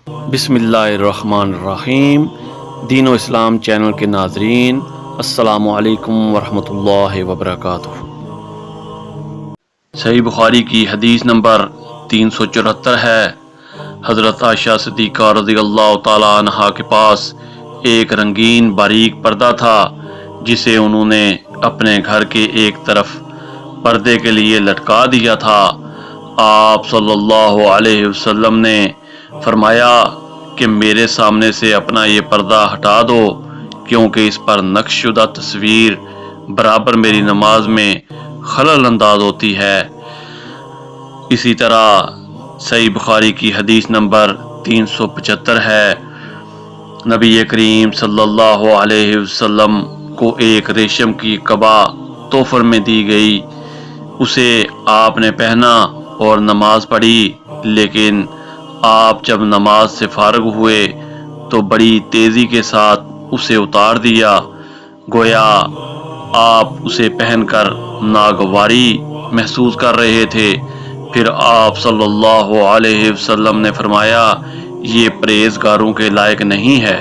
بسم اللہ الرحمن الرحیم۔ دین و اسلام چینل کے ناظرین، السلام علیکم ورحمۃ اللہ وبرکاتہ۔ صحیح بخاری کی حدیث نمبر 374 ہے۔ حضرت عائشہ صدیقہ رضی اللہ تعالیٰ عنہا کے پاس ایک رنگین باریک پردہ تھا جسے انہوں نے اپنے گھر کے ایک طرف پردے کے لیے لٹکا دیا تھا۔ آپ صلی اللہ علیہ وسلم نے فرمایا کہ میرے سامنے سے اپنا یہ پردہ ہٹا دو، کیونکہ اس پر نقش شدہ تصویر برابر میری نماز میں خلل انداز ہوتی ہے۔ اسی طرح صحیح بخاری کی حدیث نمبر 375 ہے۔ نبی کریم صلی اللہ علیہ وسلم کو ایک ریشم کی قبا تحفے میں دی گئی، اسے آپ نے پہنا اور نماز پڑھی، لیکن آپ جب نماز سے فارغ ہوئے تو بڑی تیزی کے ساتھ اسے اتار دیا، گویا آپ اسے پہن کر ناگواری محسوس کر رہے تھے۔ پھر آپ صلی اللہ علیہ وسلم نے فرمایا، یہ پرہیزگاروں کے لائق نہیں ہے۔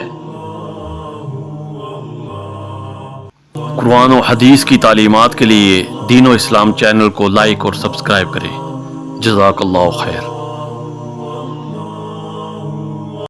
قرآن و حدیث کی تعلیمات کے لیے دین و اسلام چینل کو لائک اور سبسکرائب کریں۔ جزاک اللہ خیر۔